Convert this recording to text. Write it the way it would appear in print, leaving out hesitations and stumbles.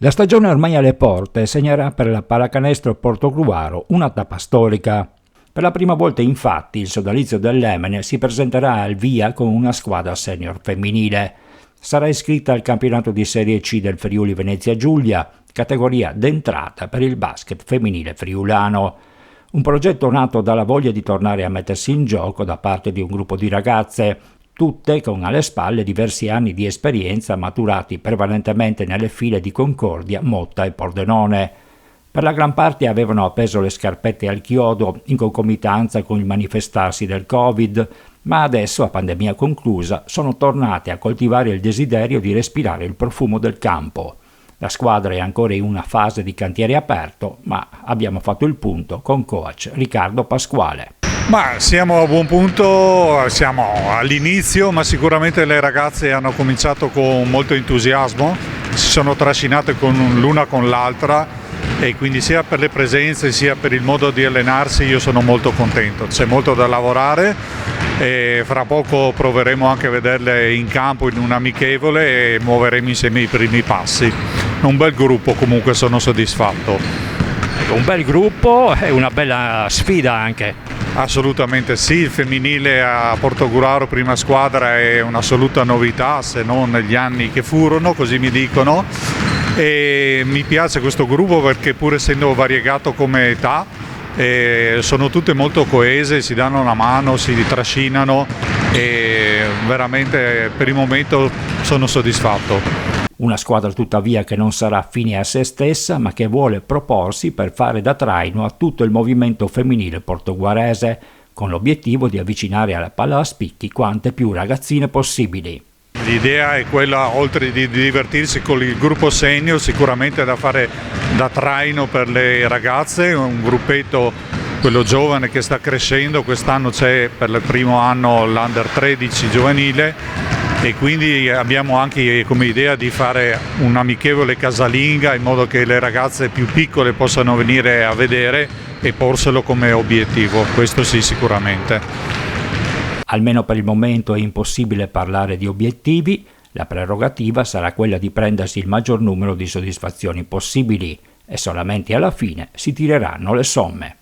La stagione ormai alle porte segnerà per la pallacanestro portogruaro una tappa storica. Per la prima volta infatti il sodalizio dell'Emene si presenterà al via con una squadra senior femminile. Sarà iscritta al campionato di Serie C del Friuli Venezia Giulia, categoria d'entrata per il basket femminile friulano. Un progetto nato dalla voglia di tornare a mettersi in gioco da parte di un gruppo di ragazze, tutte con alle spalle diversi anni di esperienza maturati prevalentemente nelle file di Concordia, Motta e Pordenone. Per la gran parte avevano appeso le scarpette al chiodo in concomitanza con il manifestarsi del Covid, ma adesso, a pandemia conclusa, sono tornate a coltivare il desiderio di respirare il profumo del campo. La squadra è ancora in una fase di cantiere aperto, ma abbiamo fatto il punto con coach Riccardo Pasquale. Ma siamo a buon punto, siamo all'inizio, ma sicuramente le ragazze hanno cominciato con molto entusiasmo, si sono trascinate l'una con l'altra e quindi sia per le presenze sia per il modo di allenarsi io sono molto contento. C'è molto da lavorare e fra poco proveremo anche a vederle in campo in un amichevole e muoveremo insieme i primi passi. Un bel gruppo, comunque sono soddisfatto. Un bel gruppo e una bella sfida anche. Assolutamente sì, il femminile a Portogruaro prima squadra è un'assoluta novità, se non negli anni che furono, così mi dicono, e mi piace questo gruppo perché pur essendo variegato come età sono tutte molto coese, si danno una mano, si trascinano e veramente per il momento sono soddisfatto. Una squadra tuttavia che non sarà fine a se stessa, ma che vuole proporsi per fare da traino a tutto il movimento femminile portoguarese, con l'obiettivo di avvicinare alla palla a spicchi quante più ragazzine possibili. L'idea è quella, oltre di divertirsi con il gruppo senior, sicuramente da fare da traino per le ragazze, un gruppetto, quello giovane che sta crescendo, quest'anno c'è per il primo anno l'Under 13 giovanile, e quindi abbiamo anche come idea di fare un amichevole casalinga in modo che le ragazze più piccole possano venire a vedere e porselo come obiettivo, questo sì sicuramente. Almeno per il momento è impossibile parlare di obiettivi, la prerogativa sarà quella di prendersi il maggior numero di soddisfazioni possibili e solamente alla fine si tireranno le somme.